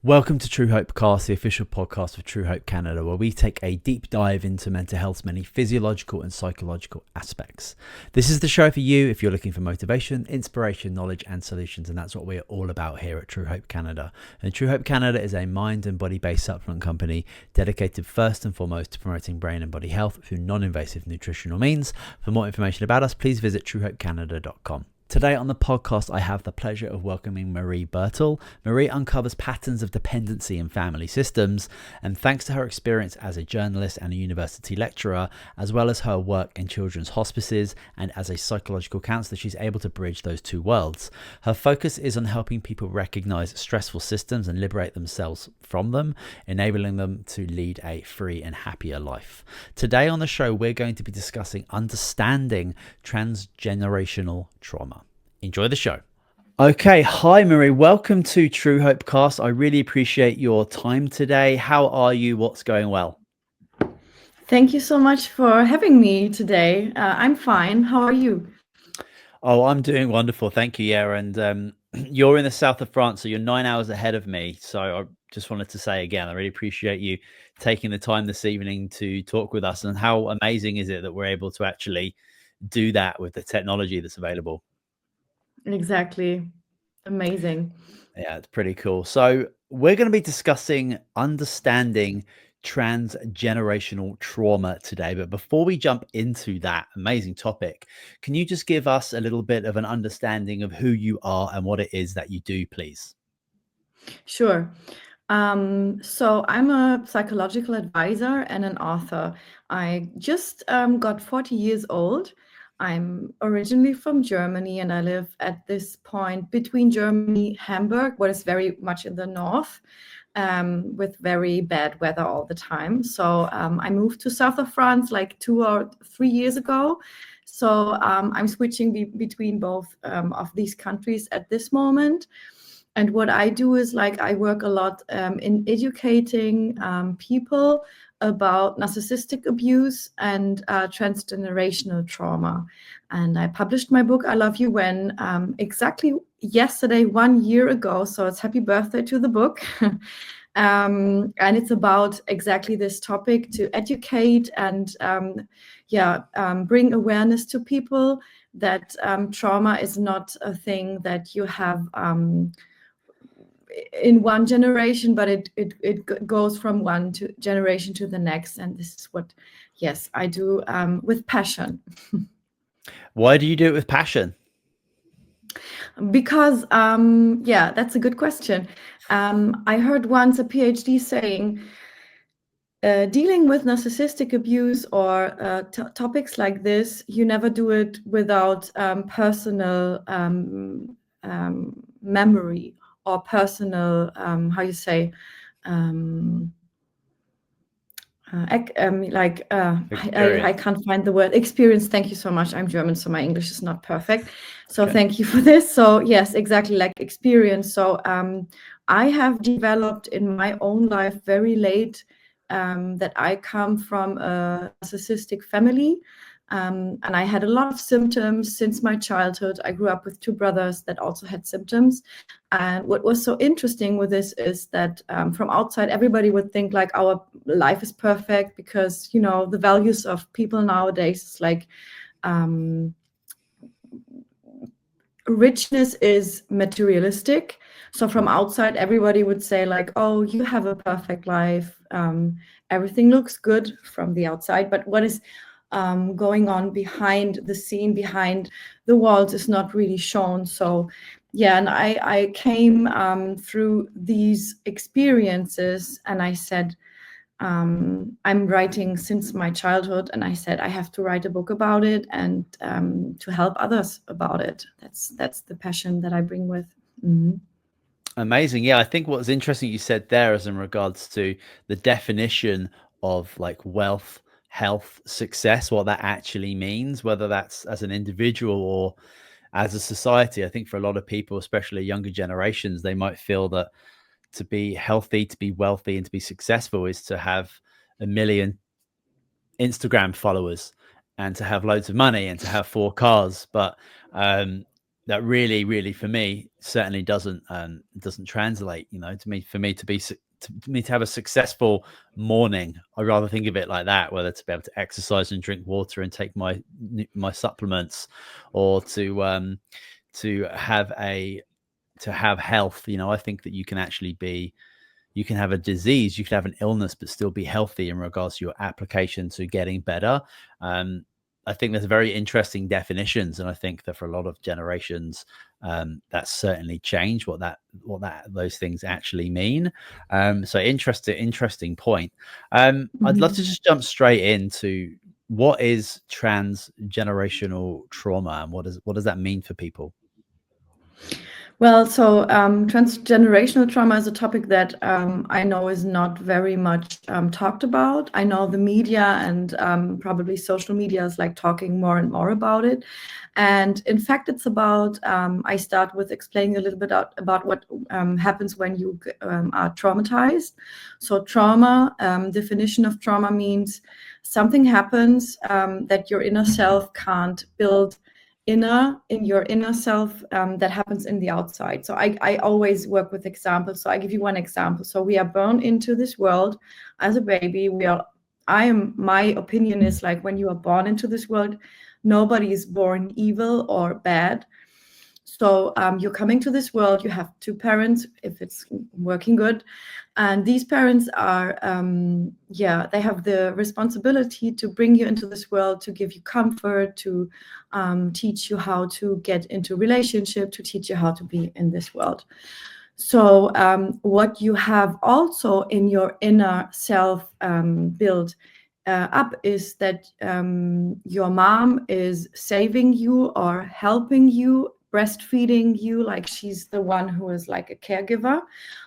Welcome to Truehope Cast, the official podcast of Truehope Canada, where we take a deep dive into mental health's many physiological and psychological aspects. This is the show for you if you're looking for motivation, inspiration, knowledge, and solutions, and that's what we're all about here at Truehope Canada. And Truehope Canada is a mind and body-based supplement company dedicated first and foremost to promoting brain and body health through non-invasive nutritional means. For more information about us, please visit truehopecanada.com. Today on the podcast, I have the pleasure of welcoming Marie Birtel. Marie uncovers patterns of dependency in family systems, and thanks to her experience as a journalist and a university lecturer, as well as her work in children's hospices and as a psychological counsellor, she's able to bridge those two worlds. Her focus is on helping people recognize stressful systems and liberate themselves from them, enabling them to lead a free and happier life. Today on the show, we're going to be discussing understanding transgenerational trauma. Enjoy the show. Okay. Hi, Marie. Welcome to Truehope Cast. I really appreciate your time today. How are you? What's going well? Thank you so much for having me today. I'm fine. How are you? Oh, I'm doing wonderful. Thank you. Yeah. And you're in the south of France, so you're 9 hours ahead of me. So I just wanted to say again, I really appreciate you taking the time this evening to talk with us. And how amazing is it that we're able to actually do that with the technology that's available? Exactly. Amazing. Yeah, it's pretty cool. So we're going to be discussing understanding transgenerational trauma today. But before we jump into that amazing topic, can you just give us a little bit of an understanding of who you are and what it is that you do, please? Sure. So I'm a psychological advisor and an author. I just got 40 years old. I'm originally from Germany, and I live at this point between Germany, Hamburg, what is very much in the north, with very bad weather all the time. So I moved to south of France like 2 or 3 years ago. So I'm switching between both of these countries at this moment. And what I do is I work a lot in educating people about narcissistic abuse and transgenerational trauma. And I published my book, I Love You When, exactly yesterday, 1 year ago. So it's happy birthday to the book. And it's about exactly this topic, to educate and bring awareness to people that trauma is not a thing that you have in one generation, but it goes from one generation to the next. And this is what, yes, I do with passion. Why do you do it with passion? Because, that's a good question. I heard once a PhD saying, dealing with narcissistic abuse or topics like this, you never do it without personal memory or personal, I can't find the word, experience. Thank you so much. I'm German, so my English is not perfect. So Thank you for this. So yes, exactly, like experience. So I have developed in my own life very late that I come from a narcissistic family. And I had a lot of symptoms since my childhood. I grew up with 2 brothers that also had symptoms. And what was so interesting with this is that from outside, everybody would think like our life is perfect because, you know, the values of people nowadays is like richness is materialistic. So from outside, everybody would say like, oh, you have a perfect life. Everything looks good from the outside. But what is going on behind the scene, behind the walls, is not really shown. So yeah, and I came through these experiences, and I said, I'm writing since my childhood, and I said I have to write a book about it and to help others about it. That's the passion that I bring with. Mm-hmm. Amazing. Yeah, I think what's interesting you said there is in regards to the definition of like wealth, health, success, what that actually means, whether that's as an individual or as a society. I think for a lot of people, especially younger generations, they might feel that to be healthy, to be wealthy, and to be successful is to have 1 million Instagram followers and to have loads of money and to have 4 cars. But that really for me certainly doesn't translate, for me to have a successful morning. I rather think of it like that, whether to be able to exercise and drink water and take my supplements, or to have health. I think that you can actually you can have a disease, you can have an illness, but still be healthy in regards to your application to getting better. I think there's very interesting definitions, and I think that for a lot of generations, that's certainly changed what those things actually mean. So interesting point. I'd love to just jump straight into what is transgenerational trauma, and what does that mean for people? Well, so transgenerational trauma is a topic that I know is not very much talked about. I know the media and probably social media is like talking more and more about it. And in fact, it's about, I start with explaining a little bit about what happens when you are traumatized. So trauma, definition of trauma means something happens that your inner self can't build in your inner self, that happens in the outside. So I always work with examples. So I give you one example. So we are born into this world as a baby. My opinion is like, when you are born into this world, nobody is born evil or bad. So you're coming to this world, you have two parents, if it's working good. And these parents are, they have the responsibility to bring you into this world, to give you comfort, to teach you how to get into relationship, to teach you how to be in this world. So what you have also in your inner self built up is that your mom is saving you or helping you, breastfeeding you, like she's the one who is like a caregiver,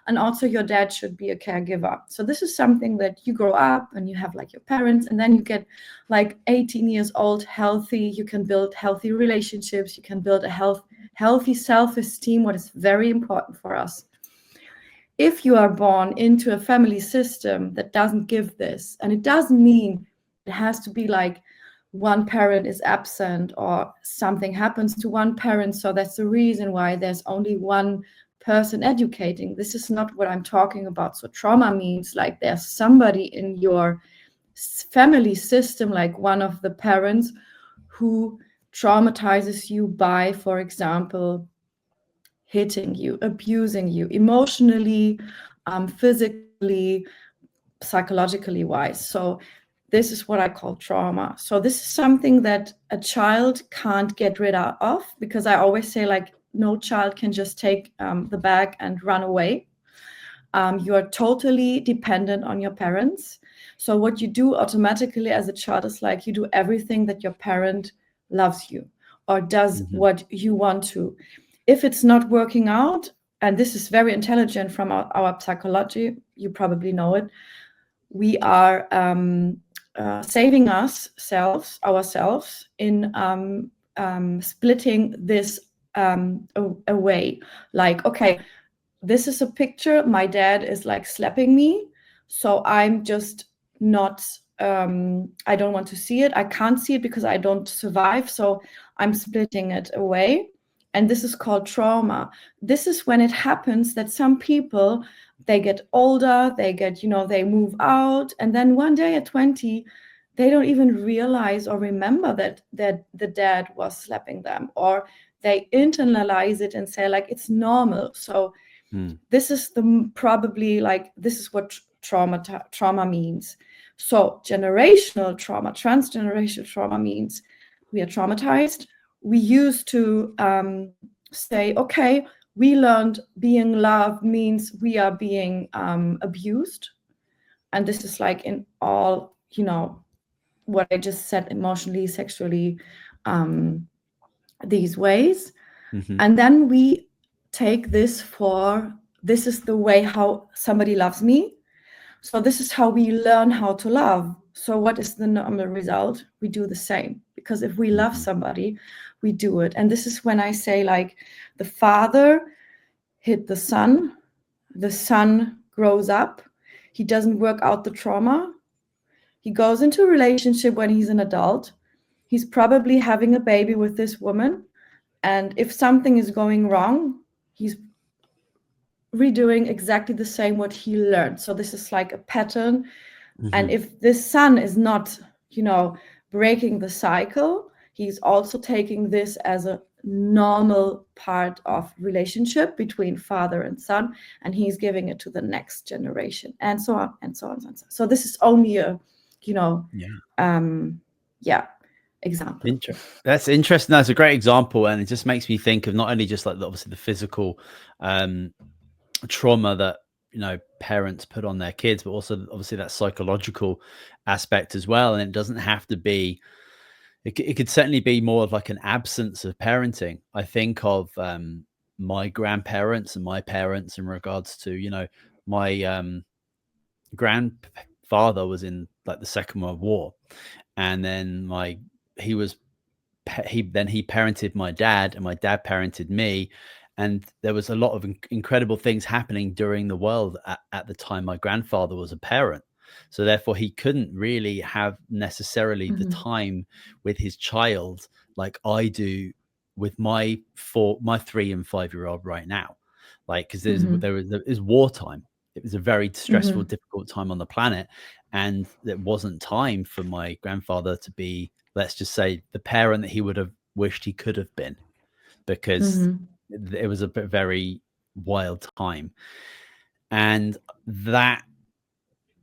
and also your dad should be a caregiver. So this is something that you grow up and you have like your parents, and then you get like 18 years old, healthy, you can build healthy relationships, you can build a healthy self-esteem, what is very important for us. If you are born into a family system that doesn't give this, and it doesn't mean it has to be like one parent is absent or something happens to one parent, so that's the reason why there's only one person educating. This is not what I'm talking about. So trauma means like there's somebody in your family system, like one of the parents, who traumatizes you by, for example, hitting you, abusing you emotionally, physically, psychologically wise. So this is what I call trauma. So this is something that a child can't get rid of, because I always say, like, no child can just take the bag and run away. You are totally dependent on your parents. So what you do automatically as a child is like you do everything that your parent loves you or does what you want to. If it's not working out, and this is very intelligent from our psychology, you probably know it, we are saving ourselves in splitting this away. Like, okay, this is a picture, my dad is like slapping me, so I'm just not, I don't want to see it, I can't see it because I don't survive, so I'm splitting it away. And this is called trauma. This is when it happens that some people, they get older, they move out, and then one day at 20, they don't even realize or remember that the dad was slapping them, or they internalize it and say like it's normal. So this is this is what trauma means. So generational trauma, transgenerational trauma means we are traumatized. We used to say, okay, we learned being loved means we are being abused. And this is like in all, what I just said, emotionally, sexually, these ways. And then we take this is the way how somebody loves me. So this is how we learn how to love. So what is the normal result? We do the same, because if we love somebody, we do it. And this is when I say, like, the father hit the son grows up, he doesn't work out the trauma, he goes into a relationship when he's an adult, he's probably having a baby with this woman, And if something is going wrong, he's redoing exactly the same what he learned. So this is like a pattern. And if this son is not, breaking the cycle, he's also taking this as a normal part of relationship between father and son, and he's giving it to the next generation, and so on and so on and so on. So this is only a, example. That's interesting. That's a great example, and it just makes me think of not only just like obviously the physical trauma that parents put on their kids, but also obviously that psychological aspect as well. And it doesn't have to be. It could certainly be more of like an absence of parenting. I think of my grandparents and my parents in regards to my grandfather was in like the Second World War, and then he parented my dad, and my dad parented me, and there was a lot of incredible things happening during the world at the time my grandfather was a parent. So therefore he couldn't really have necessarily the time with his child like I do with my 3 and 5-year-old right now, like because there is wartime. It was a very stressful, difficult time on the planet, and there wasn't time for my grandfather to be, let's just say, the parent that he would have wished he could have been, because it was a very wild time. And that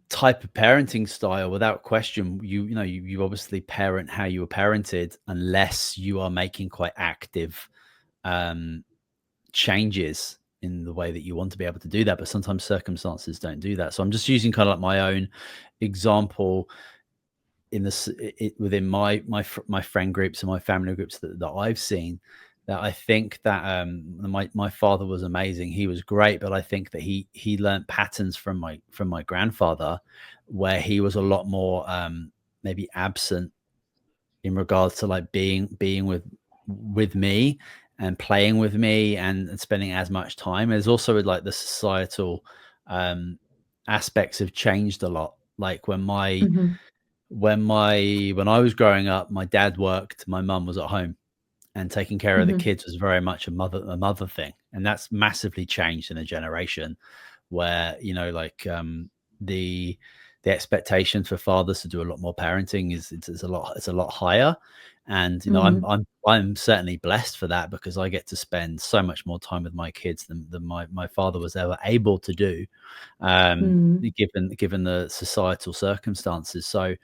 type of parenting style, without question, you obviously parent how you were parented, unless you are making quite active changes in the way that you want to be able to do that. But sometimes circumstances don't do that. So I'm just using kind of like my own example in this within my friend groups and my family groups that I've seen, that I think that my father was amazing. He was great, but I think that he learned patterns from my grandfather, where he was a lot more maybe absent in regards to like being with me and playing with me and spending as much time. There's also like the societal aspects have changed a lot. Like when I was growing up, my dad worked, my mum was at home, and taking care of the kids was very much a mother thing. And that's massively changed in a generation where, like the expectation for fathers to do a lot more parenting is a lot higher. And I'm certainly blessed for that, because I get to spend so much more time with my kids than my father was ever able to do, given the societal circumstances. So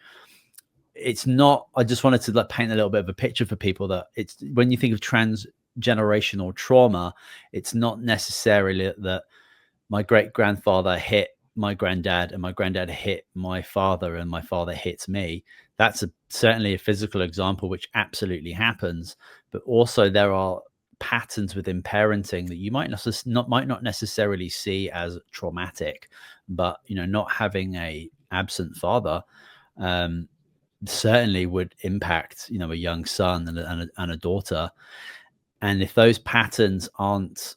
it's not, I just wanted to like paint a little bit of a picture for people that it's, when you think of transgenerational trauma, it's not necessarily that my great grandfather hit my granddad and my granddad hit my father and my father hits me. That's certainly a physical example, which absolutely happens. But also there are patterns within parenting that you might not necessarily see as traumatic, but not having a absent father certainly would impact a young son and a daughter. And if those patterns aren't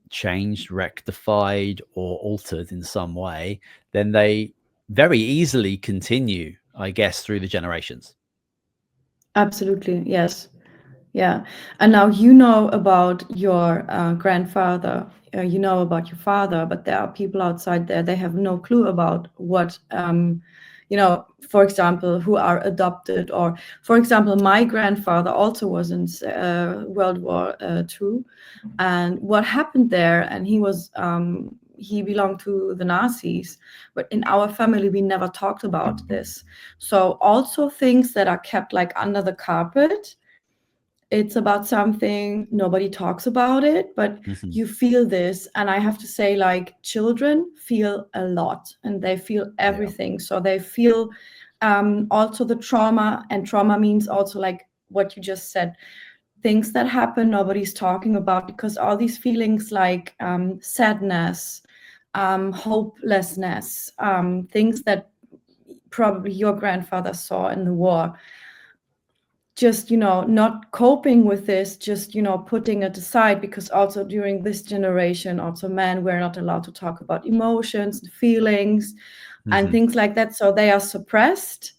changed, rectified, or altered in some way, then they very easily continue, I guess, through the generations. Absolutely, yes. Yeah. And now about your grandfather, about your father, but there are people outside there, they have no clue about what, for example, who are adopted. Or, for example, my grandfather also was in World War II. And what happened there, and he belonged to the Nazis, but in our family, we never talked about this. So also things that are kept like under the carpet. It's about something, nobody talks about it, but you feel this. And I have to say, like, children feel a lot, and they feel everything. So they feel also the trauma, and trauma means also like what you just said, things that happen nobody's talking about, because all these feelings like sadness, hopelessness, things that probably your grandfather saw in the war, just not coping with this, just putting it aside, because also during this generation, also men were not allowed to talk about emotions and feelings and things like that, so they are suppressed.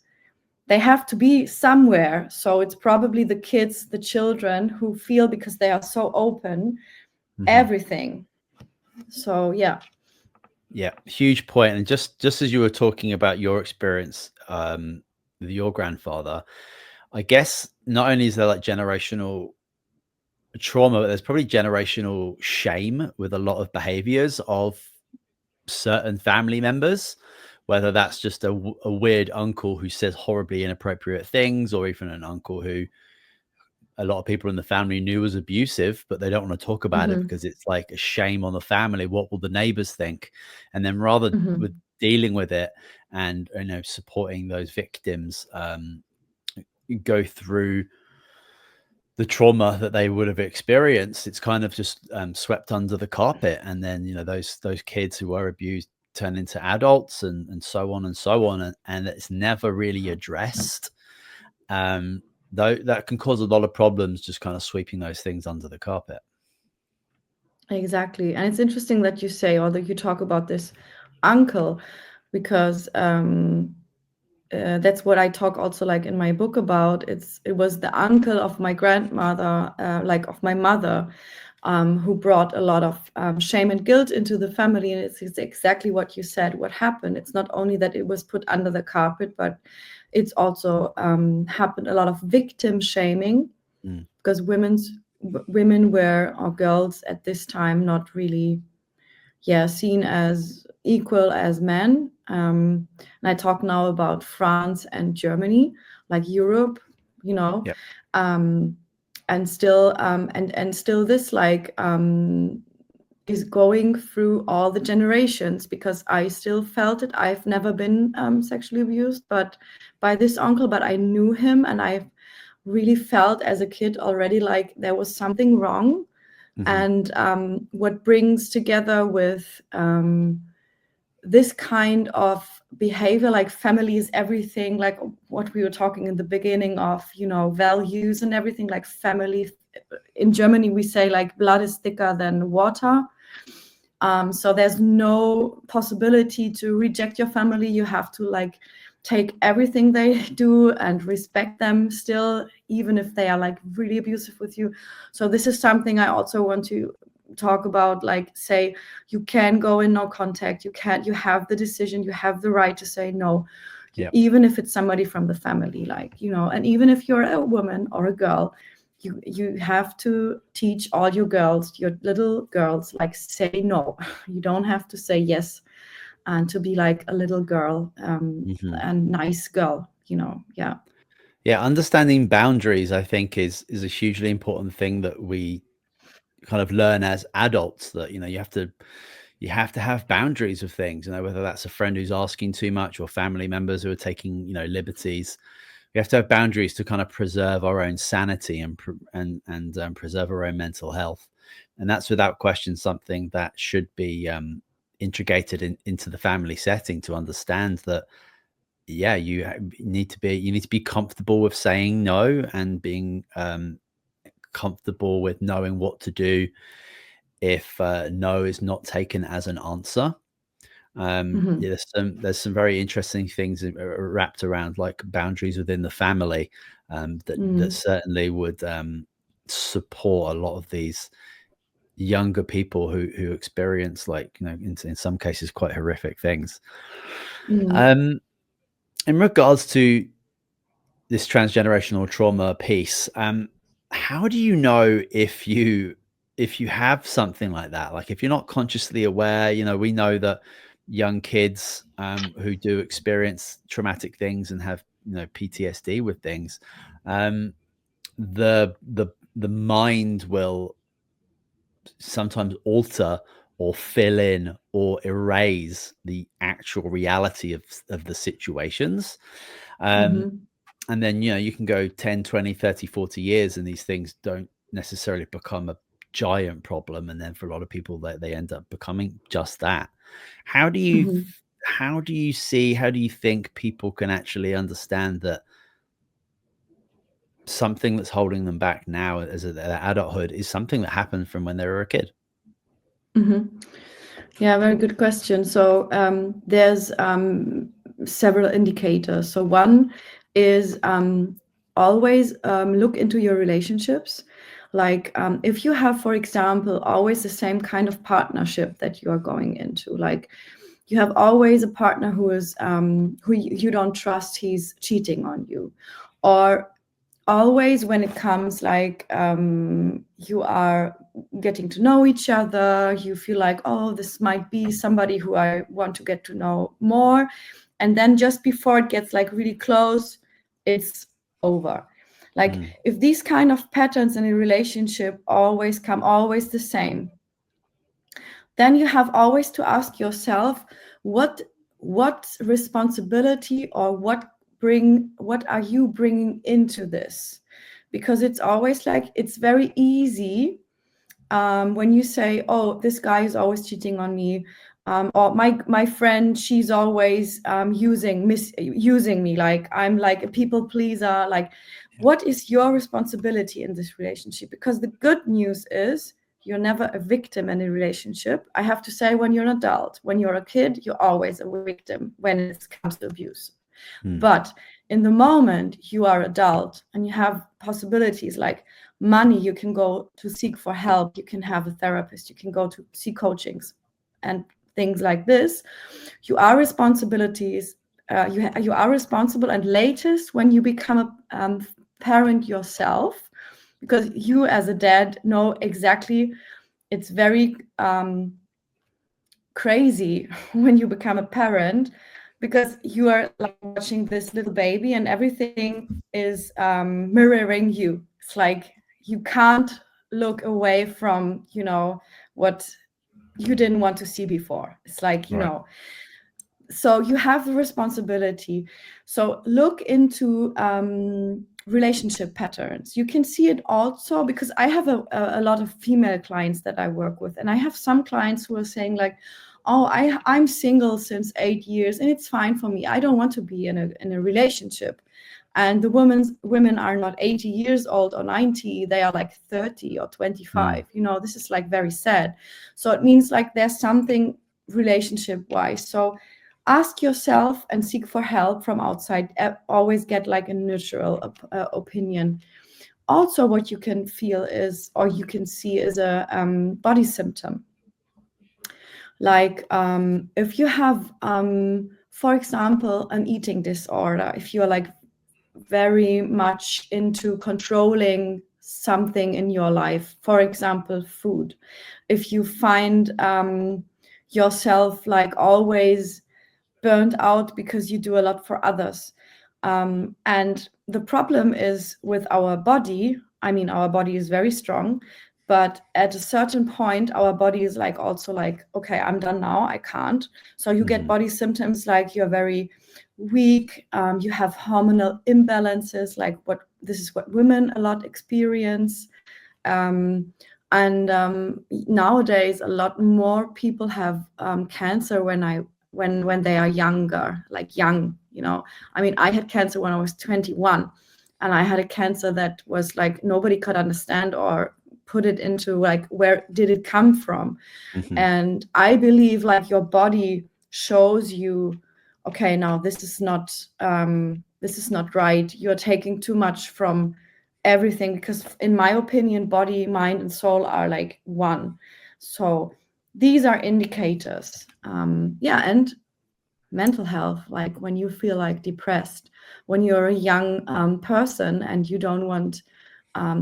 they have to be somewhere. So it's probably the kids, the children who feel, because they are so open, everything. So yeah. Yeah, huge point. And just as you were talking about your experience with your grandfather, I guess not only is there like generational trauma, but there's probably generational shame with a lot of behaviors of certain family members, whether that's just a weird uncle who says horribly inappropriate things, or even an uncle who a lot of people in the family knew was abusive, but they don't want to talk about it because it's like a shame on the family. What will the neighbors think? And then rather with dealing with it and, you know, supporting those victims go through the trauma that they would have experienced, it's kind of just swept under the carpet. And then, you know, those kids who were abused turn into adults and so on and so on. And it's never really addressed. Though that can cause a lot of problems, just kind of sweeping those things under the carpet. Exactly. And it's interesting that you say, or that you talk about this uncle, because that's what I talk also like in my book about. It was the uncle of my grandmother, like of my mother, who brought a lot of shame and guilt into the family. And it's exactly what you said, what happened. It's not only that it was put under the carpet, but it's also happened a lot of victim shaming, because women were, or girls at this time, not really seen as equal as men. And I talk now about France and Germany, like Europe, you know. Yep. And still and still this like is going through all the generations, because I still felt it. I've never been sexually abused but by this uncle, but I knew him, and I really felt as a kid already like there was something wrong. And what brings together with this kind of behavior, like family is everything, like what we were talking in the beginning of, you know, values and everything, like family. In Germany, we say like blood is thicker than water. So there's no possibility to reject your family. You have to like take everything they do and respect them still, even if they are like really abusive with you. So this is something I also want to talk about, like say you can go in no contact, you have the decision, you have the right to say no. Yep. Even if it's somebody from the family, like, you know, and even if you're a woman or a girl, you have to teach all your girls, your little girls, like say no. You don't have to say yes, and to be like a little girl and nice girl, you know. Yeah, understanding boundaries, I think, is a hugely important thing that we kind of learn as adults, that, you know, you have to have boundaries of things, you know, whether that's a friend who's asking too much or family members who are taking, you know, liberties. We have to have boundaries to kind of preserve our own sanity and preserve our own mental health. And that's without question something that should be integrated into the family setting, to understand that, yeah, you need to be comfortable with saying no, and being comfortable with knowing what to do if no is not taken as an answer. Yeah, there's some very interesting things wrapped around like boundaries within the family that certainly would support a lot of these younger people who experience, like, you know, in some cases quite horrific things. In regards to this transgenerational trauma piece, how do you know if you have something like that? Like, if you're not consciously aware, you know, we know that young kids who do experience traumatic things and have, you know, PTSD with things, the mind will sometimes alter or fill in or erase the actual reality of the situations. And then, you know, you can go 10, 20, 30, 40 years and these things don't necessarily become a giant problem. And then for a lot of people, they end up becoming just that. How do you think people can actually understand that something that's holding them back now as their adulthood is something that happened from when they were a kid? Yeah, very good question. So there's several indicators. So one is always look into your relationships. Like if you have, for example, always the same kind of partnership that you are going into, like you have always a partner who is who you don't trust, he's cheating on you, or always when it comes like you are getting to know each other, you feel like, oh, this might be somebody who I want to get to know more, and then just before it gets like really close, it's over. Like if these kind of patterns in a relationship always come always the same, then you have always to ask yourself, what responsibility or what are you bringing into this? Because it's always like, it's very easy when you say, oh, this guy is always cheating on me, or my friend, she's always using me, like I'm like a people pleaser. Like, what is your responsibility in this relationship? Because the good news is you're never a victim in a relationship. I have to say, when you're an adult, when you're a kid, you're always a victim when it comes to abuse. But in the moment you are adult and you have possibilities like money, you can go to seek for help, you can have a therapist, you can go to see coachings and things like this. You are responsibilities. You are responsible, and latest when you become a parent yourself, because you as a dad know exactly, it's very crazy when you become a parent, because you are like watching this little baby and everything is mirroring you. It's like you can't look away from, you know, what you didn't want to see before. It's like, you know, so you have the responsibility. So look into relationship patterns. You can see it also, because I have a lot of female clients that I work with, and I have some clients who are saying like, oh, I'm single since 8 years and it's fine for me. I don't want to be in a relationship. And the women are not 80 years old or 90, they are like 30 or 25. You know, this is like very sad. So it means like there's something relationship wise. So ask yourself and seek for help from outside. Always get like a neutral opinion. Also, what you can feel is, or you can see, is a body symptom. Like if you have, for example, an eating disorder, if you're like very much into controlling something in your life, for example, food, if you find yourself like always burned out because you do a lot for others. And the problem is with our body, I mean, our body is very strong, but at a certain point, our body is like also like, okay, I'm done now, I can't. So you get body symptoms like you're very weak, you have hormonal imbalances, like this is what women a lot experience. Nowadays, a lot more people have cancer when they are younger, like young, you know. I mean, I had cancer when I was 21, and I had a cancer that was like nobody could understand or put it into like, where did it come from? And I believe like your body shows you, okay, now this is not right. You're taking too much from everything, because in my opinion, body, mind, and soul are like one. So these are indicators. And mental health, like when you feel like depressed, when you're a young person and you don't want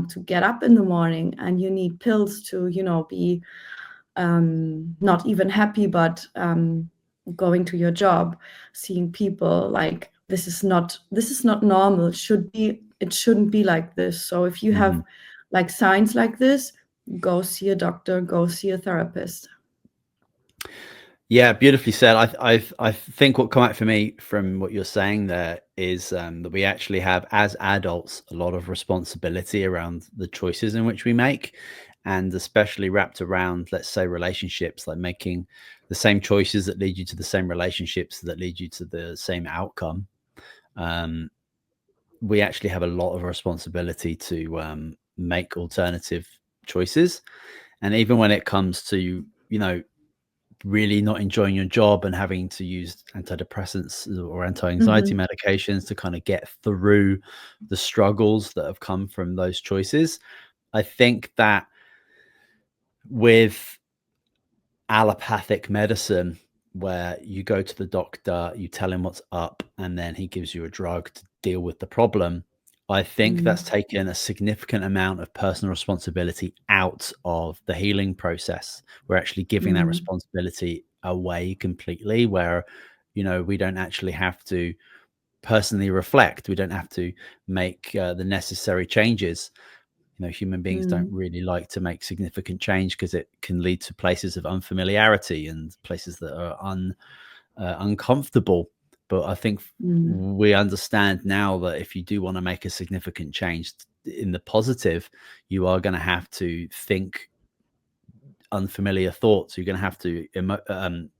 to get up in the morning and you need pills to, you know, be not even happy, but going to your job, seeing people, like this is not normal. It shouldn't be like this. So if you have like signs like this, go see a doctor, go see a therapist. Yeah, beautifully said. I think what come out for me from what you're saying there is that we actually have, as adults, a lot of responsibility around the choices in which we make, and especially wrapped around, let's say, relationships, like making the same choices that lead you to the same relationships that lead you to the same outcome. We actually have a lot of responsibility to make alternative choices. And even when it comes to, you know, really not enjoying your job and having to use antidepressants or anti-anxiety Mhm. medications to kind of get through the struggles that have come from those choices. I think that with allopathic medicine, where you go to the doctor, you tell him what's up, and then he gives you a drug to deal with the problem, I think that's Mhm. taken a significant amount of personal responsibility out of the healing process. We're actually giving that Mhm. responsibility away completely, where, we don't actually have to personally reflect. We don't have to make the necessary changes. Human beings don't Mhm. really like to make significant change because it can lead to places of unfamiliarity and places that are uncomfortable. But I think Mhm. we understand now that if you do want to make a significant change in the positive, you are going to have to think unfamiliar thoughts. You're going to have to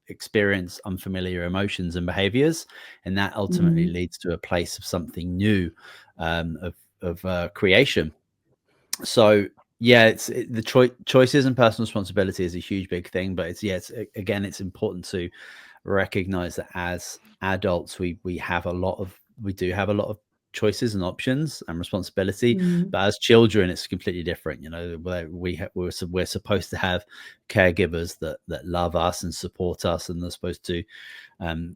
experience unfamiliar emotions and behaviors, and that ultimately Mhm. leads to a place of something new, of creation. So yeah, the choices and personal responsibility is a huge big thing, but it's important to recognize that as adults we do have a lot of choices and options and responsibility, Mhm. but as children it's completely different. Where we're supposed to have caregivers that love us and support us, and they're supposed to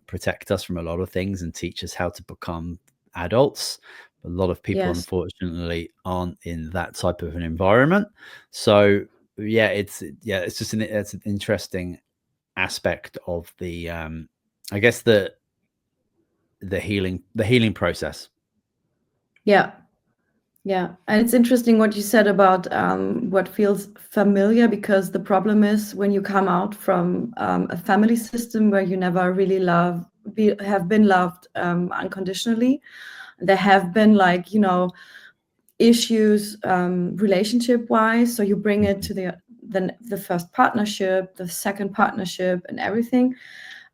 protect us from a lot of things and teach us how to become adults. A lot of people, Yes. unfortunately, aren't in that type of an environment. So it's an interesting aspect of the I guess the healing process. Yeah. Yeah, and it's interesting what you said about what feels familiar, because the problem is when you come out from a family system where you never really have been loved unconditionally. There have been, like, issues relationship wise, so you bring it Mhm. to the first partnership, the second partnership, and everything.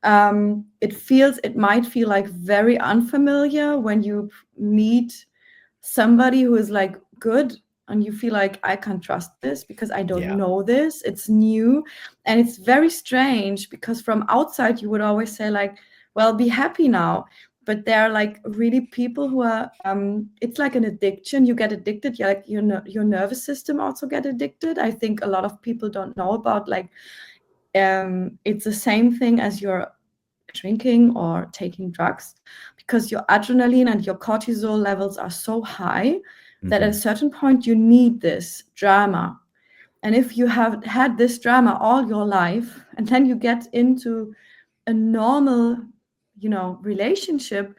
It might feel like very unfamiliar when you meet somebody who is like good, and you feel like, I can't trust this because I don't Yeah. know this, it's new. And it's very strange because from outside you would always say, like, well, be happy now. But there are, like, really people who are it's like an addiction. You get addicted. You're like, your nervous system also get addicted. I think a lot of people don't know about, like, it's the same thing as your drinking or taking drugs, because your adrenaline and your cortisol levels are so high that at a Mhm. certain point you need this drama. And if you have had this drama all your life and then you get into a normal, relationship,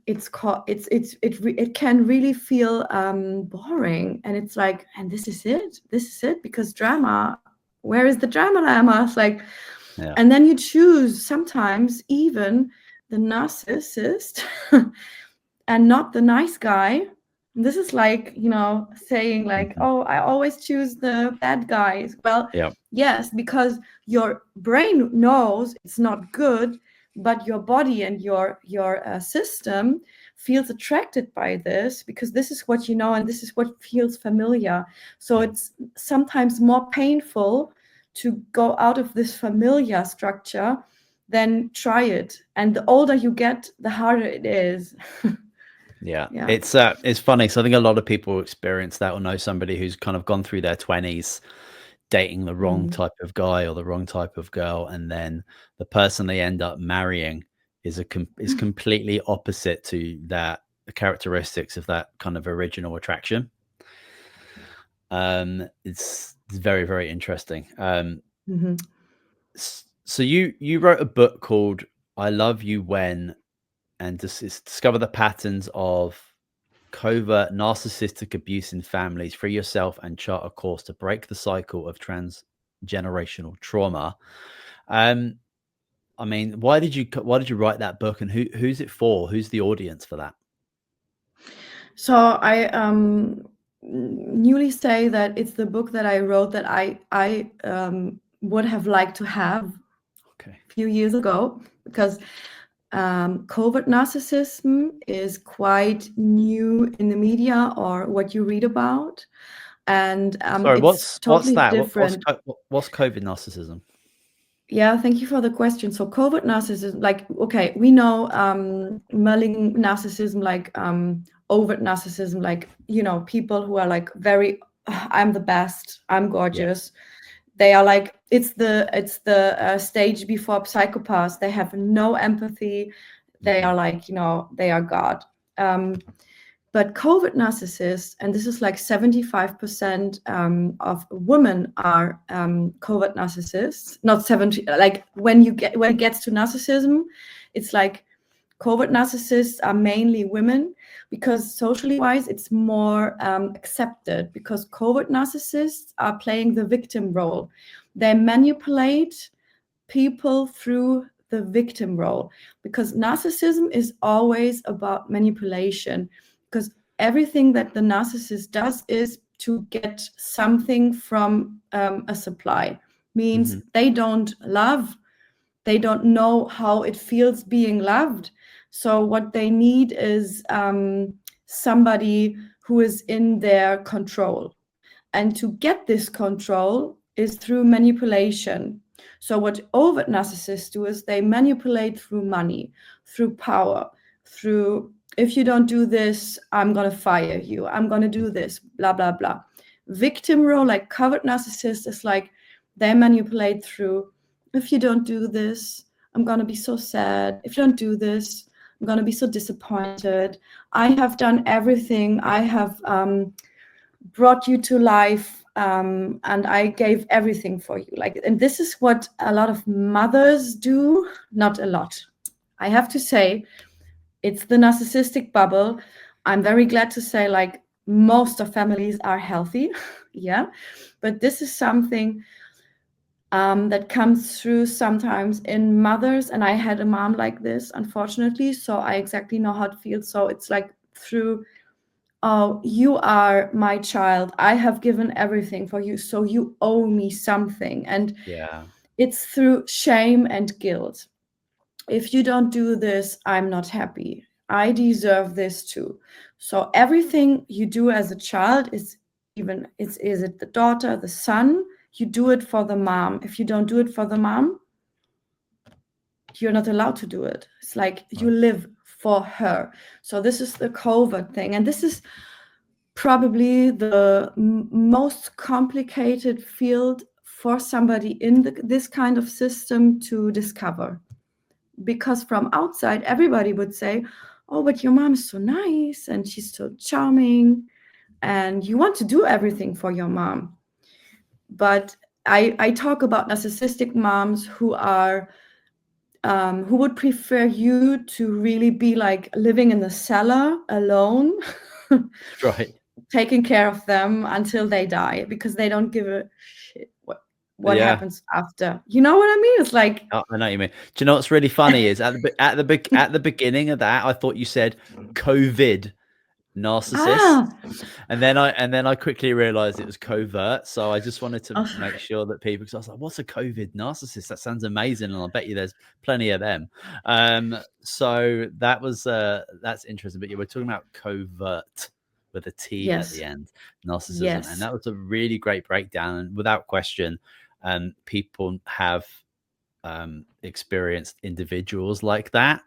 it can really feel boring. And it's like, and this is it, because drama, where is the drama llama? It's like, Yeah. and then you choose sometimes even the narcissist and not the nice guy. And this is like, saying, like, Mhm. oh, I always choose the bad guys. Well, Yeah. yes, because your brain knows it's not good, but your body and your system feels attracted by this because this is what you know and this is what feels familiar. So Yeah. it's sometimes more painful to go out of this familiar structure than try it. And the older you get, the harder it is. Yeah. Yeah. It's funny. So I think a lot of people experience that or know somebody who's kind of gone through their 20s dating the wrong Mm. type of guy or the wrong type of girl, and then the person they end up marrying is completely opposite to that the characteristics of that kind of original attraction. It's very, very interesting. Mhm. So you wrote a book called "I Love You When," and discover the patterns of covert narcissistic abuse in families. Free yourself and chart a course to break the cycle of transgenerational trauma. Um, I mean, why did you write that book, and who's it for? Who's the audience for that? So I newly say that it's the book that I wrote that I would have liked to have Okay. a few years ago, because covert narcissism is quite new in the media or what you read about, and Sorry, it's what's totally that? different. What's COVID narcissism? Yeah, thank you for the question. So covert narcissism, like, okay, we know malignant narcissism, like overt narcissism, like, you know, people who are like very, I'm the best, I'm gorgeous. They are like, it's the stage before psychopaths. They have no empathy. They are like, you know, they are God. But covert narcissists, and this is like 75% of women are covert narcissists. Not 70. Like when it gets to narcissism, it's like covert narcissists are mainly women, because socially wise it's more accepted, because covert narcissists are playing the victim role. They manipulate people through the victim role, because narcissism is always about manipulation, because everything that the narcissist does is to get something from a supply. Means they don't love, they don't know how it feels being loved. So what they need is somebody who is in their control. And to get this control is through manipulation. So what overt narcissists do is they manipulate through money, through power, through, if you don't do this, I'm going to fire you. I'm going to do this, blah, blah, blah. Victim role, like covert narcissist, is like they manipulate through, if you don't do this, I'm going to be so sad. If you don't do this, I'm going to be so disappointed. I have done everything. I have brought you to life, and I gave everything for you. Like, and this is what a lot of mothers do. Not a lot, I have to say. It's the narcissistic bubble. I'm very glad to say, like, most of families are healthy. Yeah, but this is something that comes through sometimes in mothers, and I had a mom like this, unfortunately, so I exactly know how it feels. So it's like through, oh, you are my child, I have given everything for you, so you owe me something. And it's through shame and guilt. If you don't do this, I'm not happy, I deserve this too. So everything you do as a child is it the daughter, the son, you do it for the mom. If you don't do it for the mom, you're not allowed to do it. It's like you live for her. So this is the covert thing, and this is probably the most complicated field for somebody in this kind of system to discover. Because from outside, everybody would say, oh, but your mom is so nice and she's so charming and you want to do everything for your mom. But I talk about narcissistic moms who are who would prefer you to really be like living in the cellar alone, Right. taking care of them until they die, because they don't give a shit what happens after. You know what I mean? It's like, I know what you mean. Do you know what's really funny is at the beginning of that, I thought you said COVID narcissist, and then I quickly realized it was covert. So I just wanted to make sure that people, because I was like, what's a COVID narcissist? That sounds amazing, and I'll bet you there's plenty of them. So that was that's interesting. But you were talking about covert with a T at the end, narcissism, and that was a really great breakdown. And without question, people have experienced individuals like that.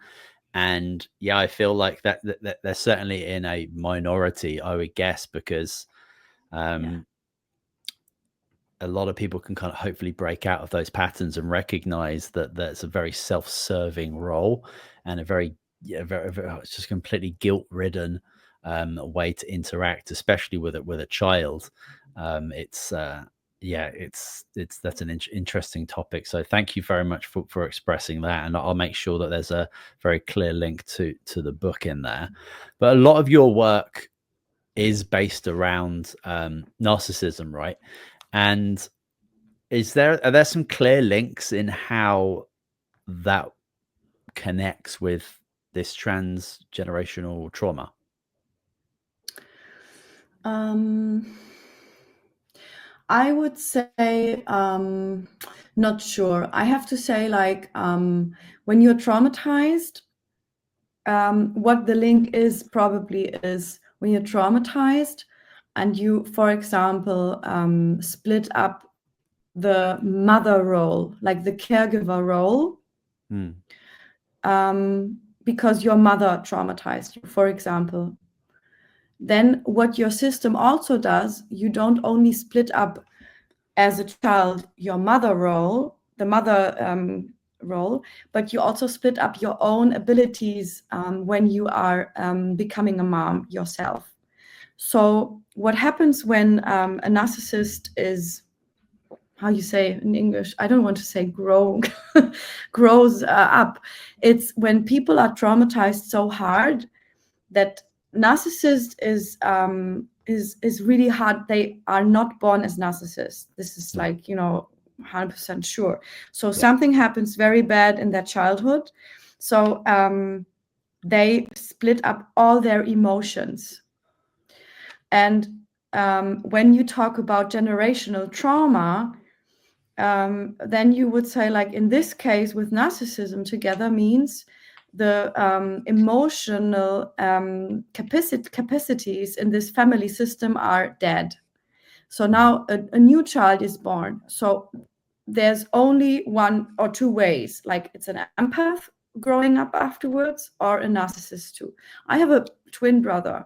And yeah, I feel like that they're certainly in a minority, I would guess, because a lot of people can kind of hopefully break out of those patterns and recognize that that's a very self-serving role and a very, very it's just completely guilt-ridden way to interact, especially with a child. It's that's an interesting topic. So thank you very much for expressing that, and I'll make sure that there's a very clear link to the book in there. But a lot of your work is based around narcissism, right? And are there some clear links in how that connects with this transgenerational trauma? I would say not sure. I have to say, like, when you're traumatized, what the link is probably is when you're traumatized and you, for example, split up the mother role, like the caregiver role, because your mother traumatized you, for example. Then what your system also does, you don't only split up as a child your mother role, the mother role, but you also split up your own abilities when you are becoming a mom yourself. So what happens when a narcissist is, how you say in English, I don't want to say grows up. It's when people are traumatized so hard that narcissist is really hard. They are not born as narcissists. This is like, 100% sure. So something happens very bad in their childhood. So they split up all their emotions. And when you talk about generational trauma, then you would say, like in this case with narcissism together means the emotional capacities in this family system are dead. So now a new child is born. So there's only one or two ways, like it's an empath growing up afterwards or a narcissist too. I have a twin brother.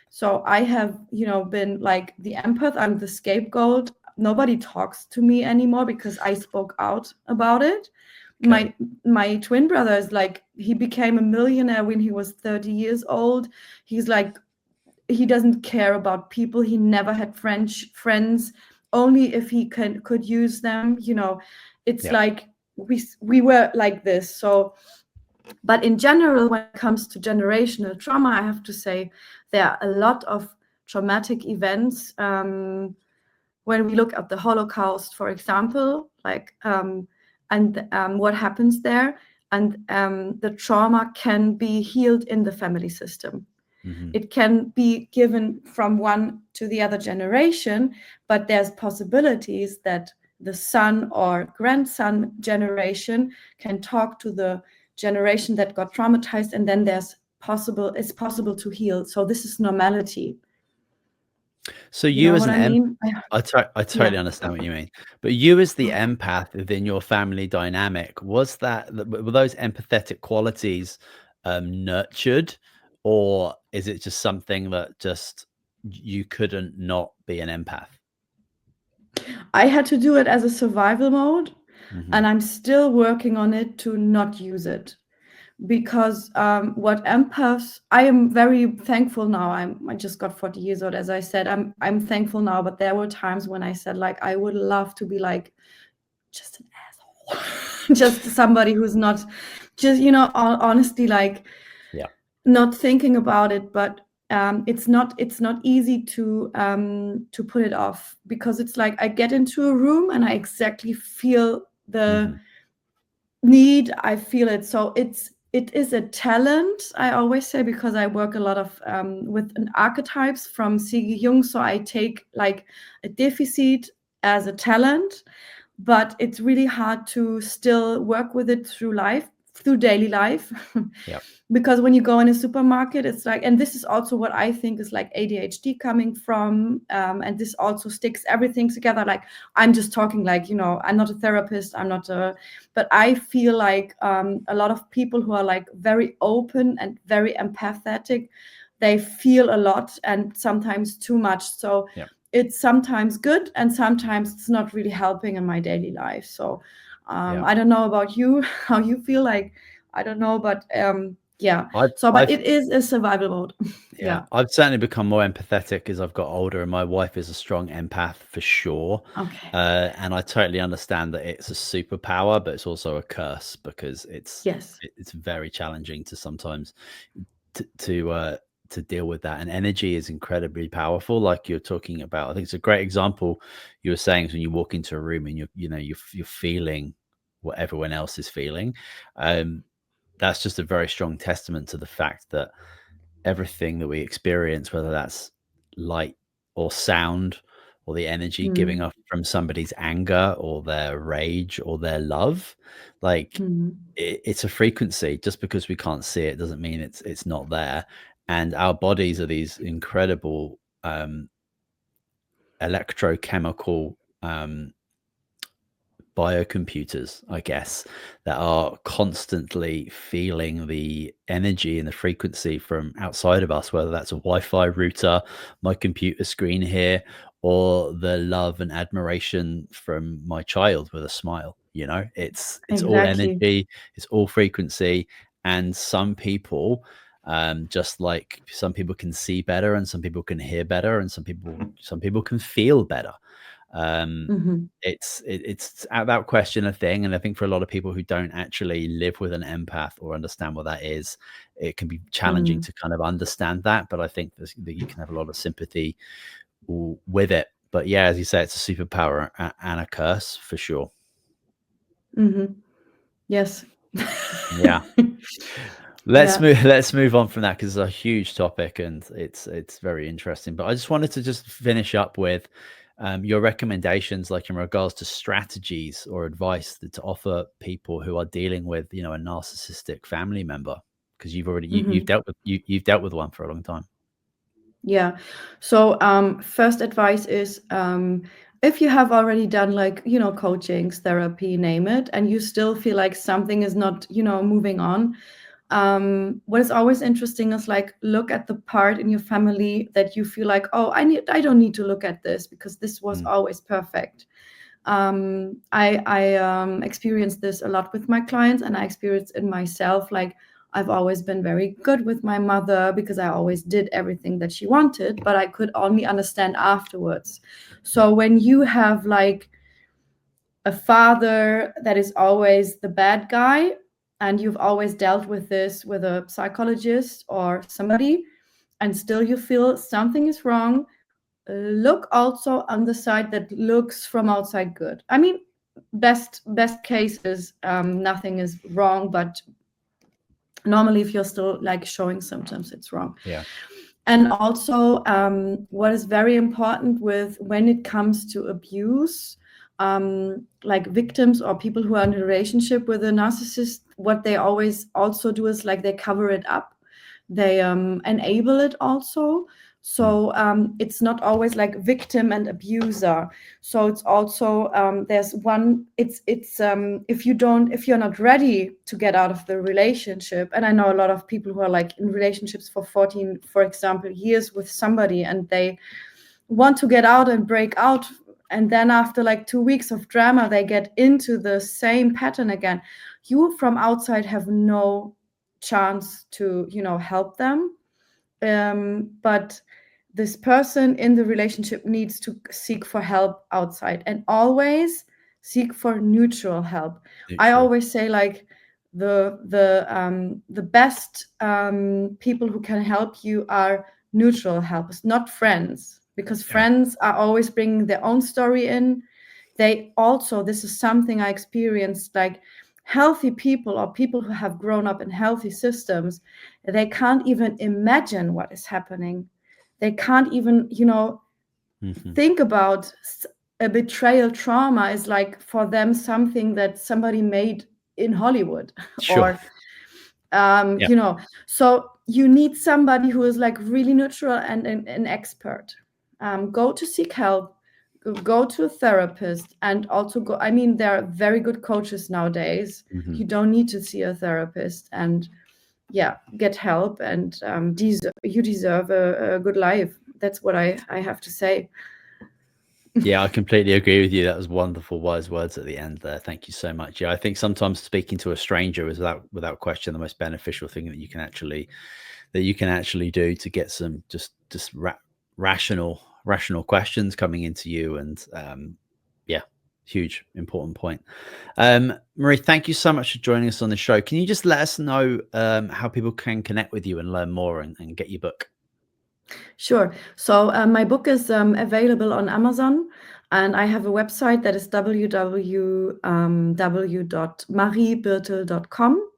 So I have, been like the empath. I'm the scapegoat. Nobody talks to me anymore because I spoke out about it. Okay. My twin brother is like, he became a millionaire when he was 30 years old. He's like, he doesn't care about people. He never had friends, only if he could use them. It's like we were like this. So, but in general, when it comes to generational trauma, I have to say there are a lot of traumatic events. When we look at the Holocaust, for example, what happens there, and the trauma can be healed in the family system. Mm-hmm. It can be given from one to the other generation, but there's possibilities that the son or grandson generation can talk to the generation that got traumatized, and then it's possible to heal. So this is normality. So you as an I totally understand what you mean. But you as the empath within your family dynamic, were those empathetic qualities nurtured, or is it just something that just you couldn't not be an empath? I had to do it as a survival mode, and I'm still working on it to not use it. Because what empaths, I am very thankful now. I just got 40 years old, as I said. I'm thankful now, but there were times when I said, like, I would love to be like just an asshole, just somebody who's not, just honestly, like, not thinking about it. But it's not easy to put it off, because it's like I get into a room and I exactly feel the need. I feel it. So it is a talent, I always say, because I work a lot of with archetypes from C.G. Jung. So I take like a deficit as a talent, but it's really hard to still work with it through daily life. Because when you go in a supermarket, it's like, and this is also what I think is like ADHD coming from, and this also sticks everything together. Like, I'm just talking like, I'm not a therapist, but I feel like a lot of people who are like very open and very empathetic, they feel a lot and sometimes too much. So it's sometimes good and sometimes it's not really helping in my daily life. So I don't know about you, how you feel. Like, I don't know, but but it is a survival mode. I've certainly become more empathetic as I've got older, and my wife is a strong empath for sure. Okay. And I totally understand that it's a superpower, but it's also a curse, because it's very challenging to sometimes to deal with that. And energy is incredibly powerful, like you're talking about. I think it's a great example you were saying, is when you walk into a room and you're feeling what everyone else is feeling. That's just a very strong testament to the fact that everything that we experience, whether that's light or sound or the energy giving off from somebody's anger or their rage or their love, like it's a frequency. Just because we can't see it doesn't mean it's not there. And our bodies are these incredible electrochemical biocomputers, I guess, that are constantly feeling the energy and the frequency from outside of us, whether that's a Wi-Fi router, my computer screen here, or the love and admiration from my child with a smile. You know, it's all Exactly. energy, it's all frequency, and some people, just like some people can see better, and some people can hear better, and some people can feel better. Um, Hmm. it's without question a thing, and I think for a lot of people who don't actually live with an empath or understand what that is, it can be challenging Mm. to kind of understand that. But I think that you can have a lot of sympathy with it. But yeah, as you say, it's a superpower and a curse for sure. Hmm. Yes. Yeah. Let's Yeah. move let's move on from that because it's a huge topic and it's very interesting. But I just wanted to just finish up with your recommendations, like in regards to strategies or advice to offer people who are dealing with, you know, a narcissistic family member, because Hmm. you've dealt with one for a long time. Yeah. So first advice is, if you have already done, like, coachings, therapy, name it, and you still feel like something is not, moving on, what is always interesting is, like, look at the part in your family that you feel like, oh, I don't need to look at this because this was Mm, always perfect. I experience this a lot with my clients, and I experience it myself. Like, I've always been very good with my mother because I always did everything that she wanted, but I could only understand afterwards. yeah. So when you have, like, a father that is always the bad guy, and you've always dealt with this with a psychologist or somebody, and still you feel something is wrong, look also on the side that looks from outside good. I mean, best case is, nothing is wrong, but normally if you're still, like, showing symptoms, it's wrong. Yeah. And also, what is very important with when it comes to abuse, like victims or people who are in a relationship with a narcissist, what they always also do is, like, they cover it up, they enable it also. Mm, So it's not always like victim and abuser. So it's also, there's one, it's if you're not ready to get out of the relationship, and I know a lot of people who are, like, in relationships for 14, for example, years with somebody, and they want to get out and break out, and then after, like, 2 weeks of drama, they get into the same pattern again. You from outside have no chance to, help them, but this person in the relationship needs to seek for help outside, and always seek for neutral help. I neutral. always say, like, the best people who can help you are neutral helpers, not friends, because Yeah. friends are always bringing their own story in. They also, this is something I experienced, like, healthy people or people who have grown up in healthy systems, they can't even imagine what is happening. They can't even, Hmm. think about a betrayal trauma is, like, for them something that somebody made in Hollywood Sure. or Yeah. so you need somebody who is, like, really neutral and an expert. Go to seek help, go to a therapist, and also go, I mean, there are very good coaches nowadays. Hmm. You don't need to see a therapist, and yeah, get help, and you deserve a good life. That's what I have to say. Yeah, I completely agree with you. That was wonderful, wise words at the end there. Thank you so much. Yeah, I think sometimes speaking to a stranger is without question the most beneficial thing that you can actually do to get some rational questions coming into you. And yeah, huge important point. Marie, thank you so much for joining us on the show. Can you just let us know how people can connect with you and learn more and get your book? Sure. So my book is available on Amazon, and I have a website that is www.mariebirtel.com.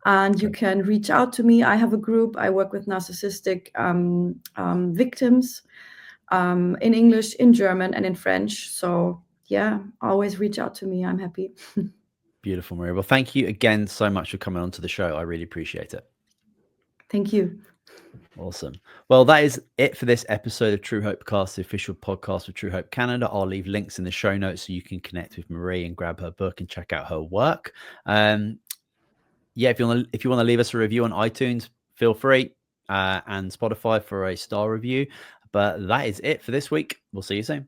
And you Okay. can reach out to me. I have a group. I work with narcissistic victims, in English, in German, and in French. So yeah, always reach out to me. I'm happy. Beautiful, Marie. Well, thank you again so much for coming on to the show. I really appreciate it. Thank you. Awesome. Well, that is it for this episode of Truehope Cast, the official podcast of Truehope Canada. I'll leave links in the show notes so you can connect with Marie and grab her book and check out her work. Yeah, if you want to leave us a review on iTunes, feel free, and Spotify for a star review. But that is it for this week. We'll see you soon.